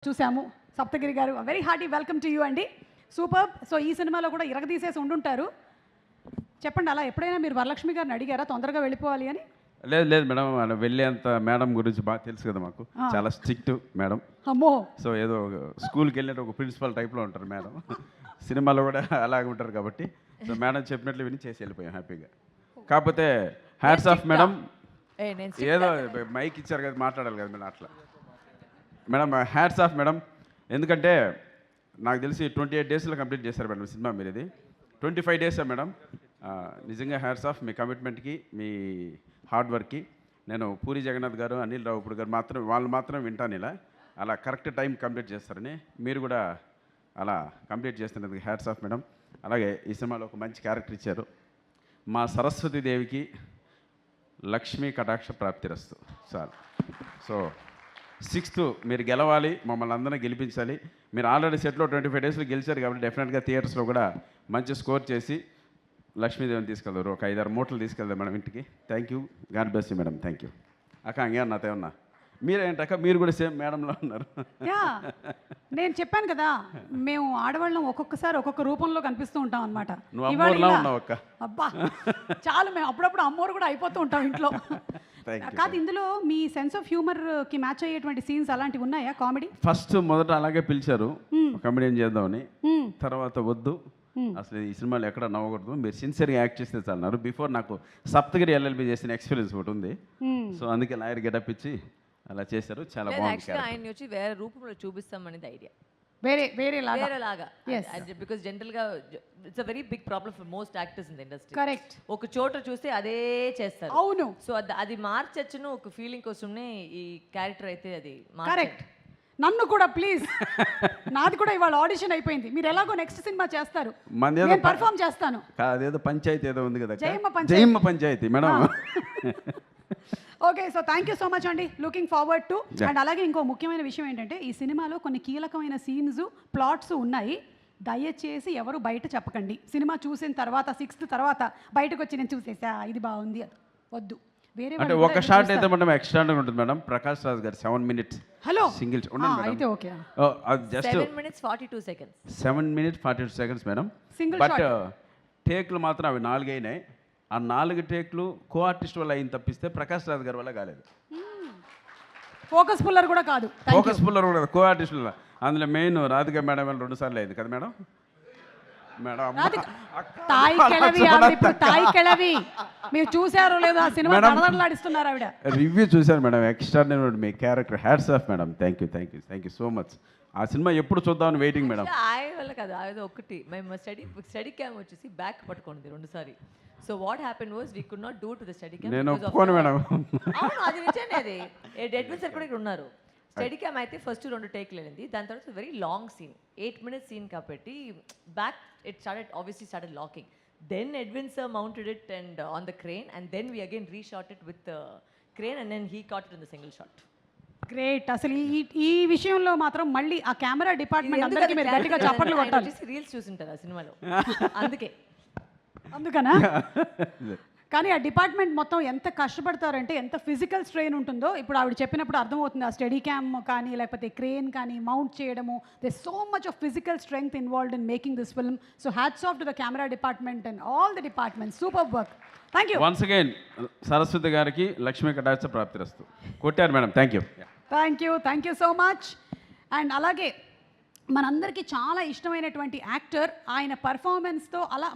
చూసాము. సప్తగిరి గారు very hearty welcome to you అండి. సూపర్. సో ఈ సినిమాలో కూడా ఇరగదీసేసి ఉండుంటారు. చెప్పండి, అలా ఎప్పుడైనా మీరు వరలక్ష్మి గారిని అడిగారా తొందరగా వెళ్ళిపోవాలి అని? లేదు లేదు మేడం, అలా వెళ్ళేంత మేడం గురించి బాగా తెలుసు కదా మాకు. చాలా స్ట్రిక్ట్ మేడం. అమ్మో. సో ఏదో స్కూల్కి వెళ్ళినట్టు ఒక ప్రిన్సిపల్ టైప్లో ఉంటారు మేడం. సినిమాలో కూడా అలాగే ఉంటారు కాబట్టి సో మేడం చెప్పినట్లు విని చేసి వెళ్ళిపోయాం హ్యాపీగా. కాకపోతే హ్యాట్స్ ఆఫ్ మేడం. ఏదో మైక్ ఇచ్చారు కదా, మాట్లాడాలి కదా మేడం. అట్లా మేడం హ్యాట్స్ ఆఫ్ మేడం. ఎందుకంటే నాకు తెలిసి 28 డేస్లో కంప్లీట్ చేశారు మేడం సినిమా. మీరు ఇది 25 డేసా మేడం? నిజంగా హ్యాట్స్ ఆఫ్ మీ కమిట్మెంట్కి, మీ హార్డ్ వర్క్కి. నేను పూరి జగన్నాథ్ గారు, అనిల్ రావుపూడి గారు వాళ్ళు మాత్రం వింటాను ఇలా. అలా కరెక్ట్ టైం కంప్లీట్ చేస్తారని మీరు కూడా అలా కంప్లీట్ చేస్తున్నందుకు హ్యాట్స్ ఆఫ్ మేడం. అలాగే ఈ సినిమాలో ఒక మంచి క్యారెక్టర్ ఇచ్చారు. మా సరస్వతీదేవికి లక్ష్మీ కటాక్ష ప్రాప్తిరస్తు సార్. సో 6th మీరు గెలవాలి, మమ్మల్ని అందరినీ గెలిపించాలి. మీరు ఆల్రెడీ సెట్లో 25 డేస్లో గెలిచారు కాబట్టి డెఫినెట్గా థియేటర్స్లో కూడా మంచి స్కోర్ చేసి లక్ష్మీదేవిని తీసుకెళ్తారు. ఒక 5-6 మూటలు తీసుకెళ్దాం మేడం ఇంటికి. Thank you, God bless you madam. Thank you అక్క. అంగే నాతో ఏమన్నా మీరేంటక్క, మీరు కూడా సేమ్ మేడంలో ఉన్నారు. నేను చెప్పాను కదా, మేము ఆడవాళ్ళం ఒక్కొక్కసారి ఒక్కొక్క రూపంలో కనిపిస్తూ ఉంటాం అనమాట. అబ్బా చాలు, మేము అప్పుడప్పుడు అమ్మోరు కూడా అయిపోతూ ఉంటాం ఇంట్లో. కాదు, ఇందులో మీ సెన్స్ ఆఫ్ హ్యూమర్ కి మ్యాచ్ అయ్యేటువంటి సీన్స్ అలాంటివి ఉన్నాయా? కామెడీ ఫస్ట్ మొదట అలాగే పిలిచారు కామెడీ చేద్దామని, తర్వాత వద్దు అసలు ఈ సినిమాలో ఎక్కడ నవ్వకూడదు, మీరు సిన్సియర్గా యాక్ట్ చేస్తే చాలన్నారు. బిఫోర్ నాకు సప్తగిరి ఎల్ఎల్బి చేసిన ఎక్స్పీరియన్స్ ఒకటి ఉంది. సో అందుకే లాయర్ గెటప్ ఇచ్చి అలా చేశారు. చాలా బాగుంది. ఆయన వచ్చి వేరే రూపంలో చూపిస్తామనేది ఐడియా. వేరేలాగా బికాస్ జనరల్ గా it's a very big problem for most actors in the industry. Correct. ఒక చోట చూస్తే అదే చేస్తారు. అవును. సో అది మార్చచ్చును ఒక ఫీలింగ్ కోసమే ఈ క్యారెక్టర్ అయితే అది కరెక్ట్. నన్ను కూడా ప్లీజ్, నాది కూడా ఇవాళ ఆడిషన్ అయిపోయింది. మీరు ఎలాగో నెక్స్ట్ సినిమా చేస్తారు, నేను పర్ఫామ్ చేస్తాను. అదేదో పంచాయతీ ఏదో ఉంది కదా, జయమ్మ పంచాయతీ madam. Okay, so thank you so much అండి. Looking forward to. అండ్ అలాగే ఇంకో ముఖ్యమైన విషయం ఏంటంటే, ఈ సినిమాలో కొన్ని కీలకమైన సీన్స్, ప్లాట్స్ ఉన్నాయి. దయచేసి ఎవరు బయట చెప్పకండి. సినిమా చూసిన తర్వాత 6th తర్వాత బయటకు వచ్చి నేను చూసేసా ఇది బాగుంది అది వద్దు. వేరే అంటే ఒక షాట్ అయితే మేడం ఎక్స్ట్రా ఉంటుంది మేడం. ప్రకాష్ రాజ్ గారు 7 minutes హలో సింగిల్ అయితే okay. Just 7 minutes 42 seconds 7 minutes 42 seconds madam. But టేక్లు మాత్రం అవి 4 అయినాయి. ఆ 4 టేక్లు కో ఆర్టిస్ట్ వల్ల అయిన తప్పిస్తే ప్రకాష్ రాజ్ గారి వల్ల కాలేదు. ఫోకస్ పుల్లర్ కూడా కాదు, ఫోకస్ పుల్లర్ కూడా కో ఆర్టిస్ట్ వల్ల. అందులో మెయిన్ రాధిక మేడం వల్ల 2 సార్లు అయింది కదా మేడం. మీరు చూసారో లేదో ఆ సినిమా నడనడలాడిస్తున్నారు ఆవిడ. రివ్యూ చూశారు madam, extraordinary me character. Hats off madam. Thank you so much. ఆ సినిమా ఎప్పుడు చూద్దామని వెయిటింగ్ మేడం. ఆయన వల్ల కదా, అది ఒకటి మేము స్టడీ క్యామ్ వచ్చేసి బ్యాక్ పట్టుకుంది 2 సారి. So what happen was we could not do to the study cam. నేను ఒప్పుకోను మేడం. అవును, అది నిజమే. అది ఎడ్విన్ సార్ కూడా ఇక్కడ ఉన్నారు. స్టడీ క్యామ్ అయితే ఫస్ట్ 2 టేక్లు వెళ్ళింది. దాని తర్వాత very long scene, 8 minutes scene కాబట్టి back it started locking. Then Edwin sir mounted it and on the crane and then we again reshot it with crane and then he caught it in the single shot. Great. అసలు ఈ విషయంలో మాత్రం మళ్ళీ ఆ camera department అందరికీ మీరు గట్టిగా చప్పట్లు కొట్టాలి. రీల్స్ చూసింటారు ఆ సినిమాలో, అందుకనా? కానీ ఆ డిపార్ట్మెంట్ మొత్తం ఎంత కష్టపడతారంటే, ఎంత ఫిజికల్ స్ట్రెయిన్ ఉంటుందో ఇప్పుడు ఆవిడ చెప్పినప్పుడు అర్థమవుతుంది. ఆ స్టడీ క్యామ్ కానీ లేకపోతే క్రేన్ కానీ మౌంట్ చేయడము, they so much of physical strength involved in making this film. So hats off to the camera department and all the departments. Super work. Thank you once again. Saraswati గారికి లక్ష్మీ కటాక్ష ప్రాప్తిరస్తు. కొట్టారు madam. Thank you so much. And అలాగే మనందరికీ చాలా ఇష్టమైనటువంటి actor, ఆయన పర్ఫార్మెన్స్తో అలా